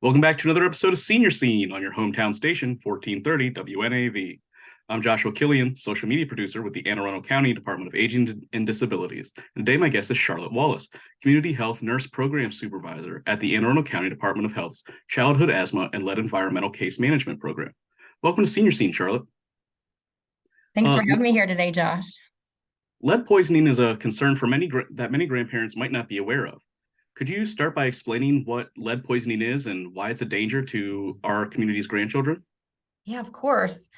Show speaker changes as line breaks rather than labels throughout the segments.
Welcome back to another episode of Senior Scene on your hometown station, 1430 WNAV. I'm Joshua Killian, social media producer with the Anne Arundel County Department of Aging and Disabilities. And today my guest is Charlotte Wallace, Community Health Nurse Program Supervisor at the Anne Arundel County Department of Health's Childhood Asthma and Lead Environmental Case Management Program. Welcome to Senior Scene, Charlotte.
Thanks for having me here today, Josh.
Lead poisoning is a concern for many grandparents might not be aware of. Could you start by explaining what lead poisoning is and why it's a danger to our community's grandchildren?
Yeah, of course.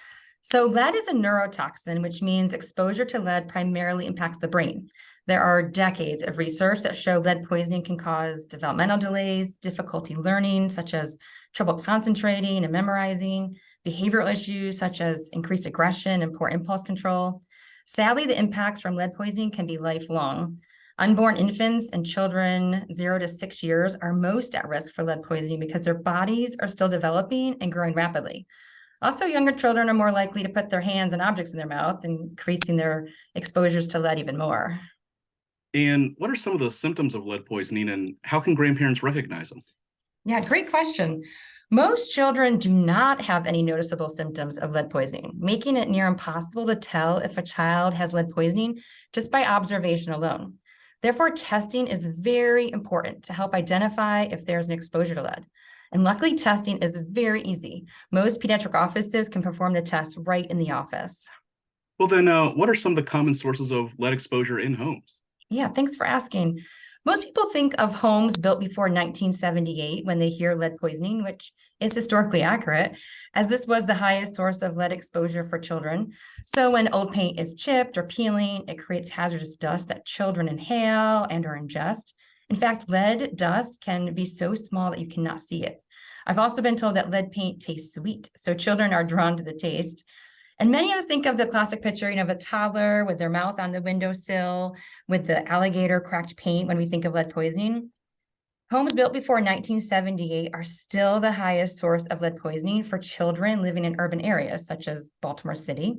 So lead is a neurotoxin, which means exposure to lead primarily impacts the brain. There are decades of research that show lead poisoning can cause developmental delays, difficulty learning, such as trouble concentrating and memorizing, behavioral issues such as increased aggression and poor impulse control. Sadly, the impacts from lead poisoning can be lifelong. Unborn infants and children 0 to 6 years are most at risk for lead poisoning because their bodies are still developing and growing rapidly. Also, younger children are more likely to put their hands and objects in their mouth, increasing their exposures to lead even more.
And what are some of the symptoms of lead poisoning and how can grandparents recognize them?
Yeah, great question. Most children do not have any noticeable symptoms of lead poisoning, making it near impossible to tell if a child has lead poisoning just by observation alone. Therefore, testing is very important to help identify if there's an exposure to lead. And luckily, testing is very easy. Most pediatric offices can perform the test right in the office.
Well, then, what are some of the common sources of lead exposure in homes?
Yeah, thanks for asking. Most people think of homes built before 1978 when they hear lead poisoning, which is historically accurate, as this was the highest source of lead exposure for children. So when old paint is chipped or peeling, it creates hazardous dust that children inhale and or ingest. In fact, lead dust can be so small that you cannot see it. I've also been told that lead paint tastes sweet, so children are drawn to the taste. And many of us think of the classic picture, of a toddler with their mouth on the windowsill with the alligator cracked paint when we think of lead poisoning. Homes built before 1978 are still the highest source of lead poisoning for children living in urban areas such as Baltimore City.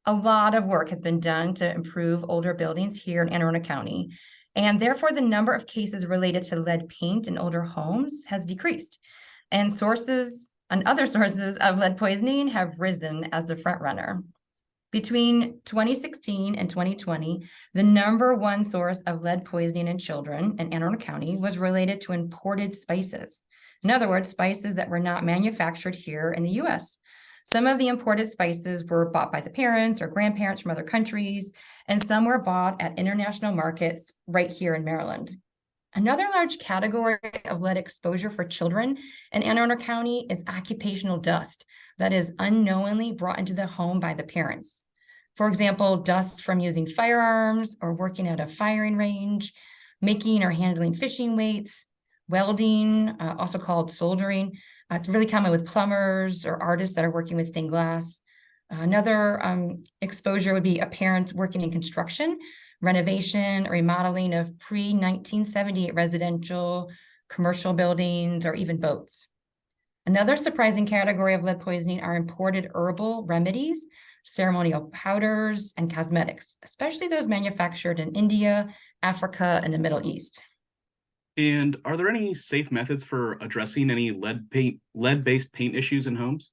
A lot of work has been done to improve older buildings here in Anne Arundel County, and therefore the number of cases related to lead paint in older homes has decreased. And other sources of lead poisoning have risen as a front runner. Between 2016 and 2020, the number one source of lead poisoning in children in Anne Arundel County was related to imported spices. In other words, spices that were not manufactured here in the US. Some of the imported spices were bought by the parents or grandparents from other countries, and some were bought at international markets right here in Maryland. Another large category of lead exposure for children in Anne Arundel County is occupational dust that is unknowingly brought into the home by the parents. For example, dust from using firearms or working at a firing range, making or handling fishing weights, welding, also called soldering. It's really common with plumbers or artists that are working with stained glass. Another exposure would be a parent working in construction, renovation or remodeling of pre-1978 residential, commercial buildings, or even boats. Another surprising category of lead poisoning are imported herbal remedies, ceremonial powders, and cosmetics, especially those manufactured in India, Africa, and the Middle East.
And are there any safe methods for addressing any lead-based paint issues in homes?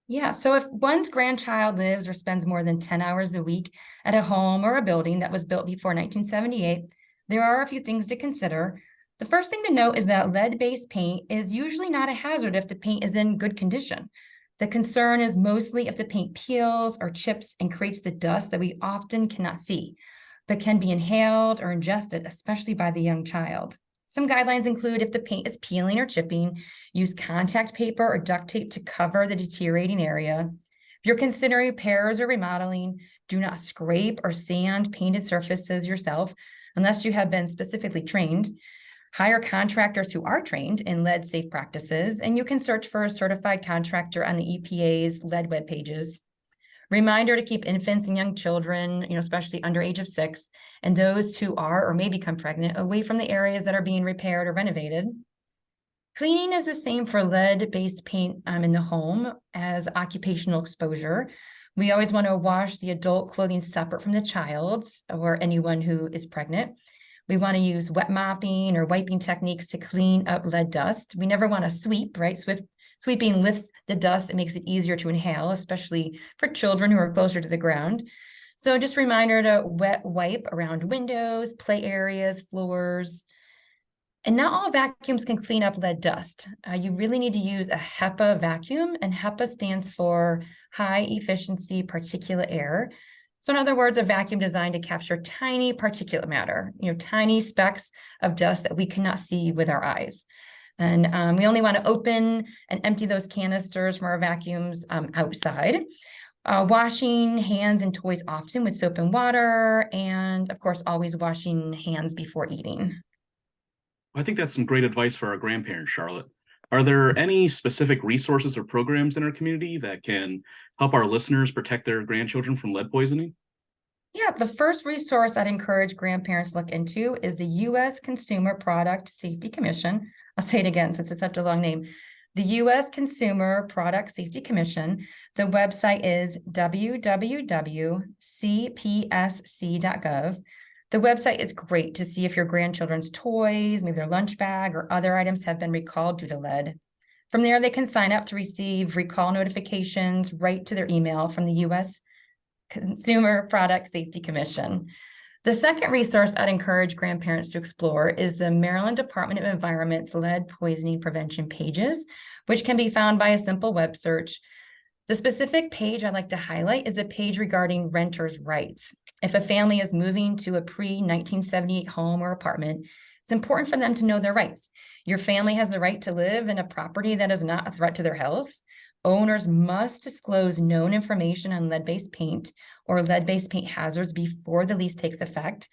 Yeah, so if one's grandchild lives or spends more than 10 hours a week at a home or a building that was built before 1978, there are a few things to consider. The first thing to note is that lead-based paint is usually not a hazard if the paint is in good condition. The concern is mostly if the paint peels or chips and creates the dust that we often cannot see, but can be inhaled or ingested, especially by the young child. Some guidelines include if the paint is peeling or chipping, use contact paper or duct tape to cover the deteriorating area. If you're considering repairs or remodeling, do not scrape or sand painted surfaces yourself unless you have been specifically trained. Hire contractors who are trained in lead safe practices, and you can search for a certified contractor on the EPA's lead web pages. Reminder to keep infants and young children, especially under age of 6, and those who are or may become pregnant away from the areas that are being repaired or renovated. Cleaning is the same for lead-based paint in the home as occupational exposure. We always want to wash the adult clothing separate from the child's or anyone who is pregnant. We want to use wet mopping or wiping techniques to clean up lead dust. We never want to sweep, right? Sweeping lifts the dust. It makes it easier to inhale, especially for children who are closer to the ground. So just a reminder to wet wipe around windows, play areas, floors. And not all vacuums can clean up lead dust. You really need to use a HEPA vacuum, and HEPA stands for high efficiency particulate air. So in other words, a vacuum designed to capture tiny particulate matter, tiny specks of dust that we cannot see with our eyes. And we only want to open and empty those canisters from our vacuums outside. Washing hands and toys often with soap and water, and of course, always washing hands before eating.
I think that's some great advice for our grandparents, Charlotte. Are there any specific resources or programs in our community that can help our listeners protect their grandchildren from lead poisoning?
Yeah, the first resource I'd encourage grandparents to look into is the U.S. Consumer Product Safety Commission. I'll say it again since it's such a long name. The U.S. Consumer Product Safety Commission. The website is www.cpsc.gov. The website is great to see if your grandchildren's toys, maybe their lunch bag or other items have been recalled due to lead. From there, they can sign up to receive recall notifications right to their email from the U.S. Consumer Product Safety Commission. The second resource I'd encourage grandparents to explore is the Maryland Department of Environment's lead poisoning prevention pages, which can be found by a simple web search. The specific page I'd like to highlight is the page regarding renters' rights. If a family is moving to a pre-1978 home or apartment, it's important for them to know their rights. Your family has the right to live in a property that is not a threat to their health. Owners must disclose known information on lead-based paint or lead-based paint hazards before the lease takes effect.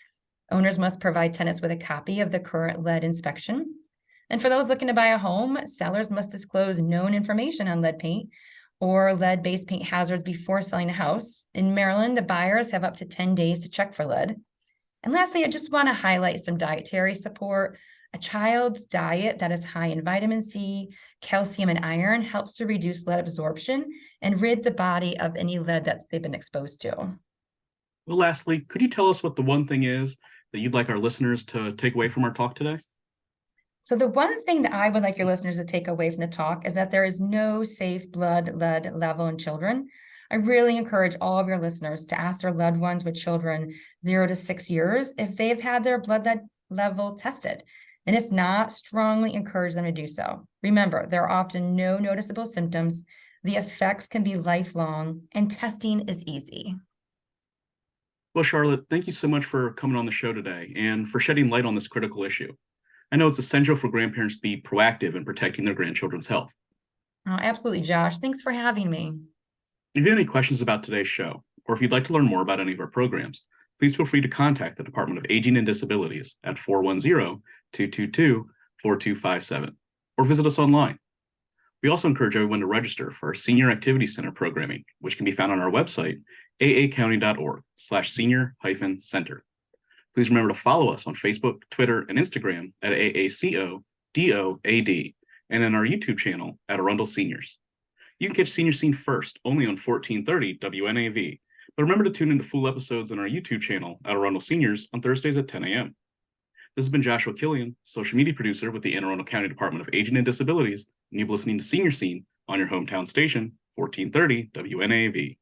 Owners must provide tenants with a copy of the current lead inspection. And for those looking to buy a home, sellers must disclose known information on lead paint or lead-based paint hazards before selling a house. In Maryland, the buyers have up to 10 days to check for lead. And lastly, I just want to highlight some dietary support. A child's diet that is high in vitamin C, calcium, and iron helps to reduce lead absorption and rid the body of any lead that they've been exposed to.
Well, lastly, could you tell us what the one thing is that you'd like our listeners to take away from our talk today?
So the one thing that I would like your listeners to take away from the talk is that there is no safe blood lead level in children. I really encourage all of your listeners to ask their loved ones with children 0 to 6 years if they've had their blood lead level tested. And if not, strongly encourage them to do so. Remember, there are often no noticeable symptoms. The effects can be lifelong, and testing is easy.
Well, Charlotte, thank you so much for coming on the show today and for shedding light on this critical issue. I know it's essential for grandparents to be proactive in protecting their grandchildren's health.
Oh, absolutely, Josh. Thanks for having me.
If you have any questions about today's show, or if you'd like to learn more about any of our programs, please feel free to contact the Department of Aging and Disabilities at 410-222-4257, or visit us online. We also encourage everyone to register for our Senior Activity Center programming, which can be found on our website, aacounty.org/senior-center. Please remember to follow us on Facebook, Twitter, and Instagram at AACODOAD, and in our YouTube channel at Arundel Seniors. You can catch Senior Scene first, only on 1430 WNAV, but remember to tune into full episodes on our YouTube channel at Arundel Seniors on Thursdays at 10 a.m. This has been Joshua Killian, social media producer with the Anne Arundel County Department of Aging and Disabilities, and you've been listening to Senior Scene on your hometown station, 1430 WNAV.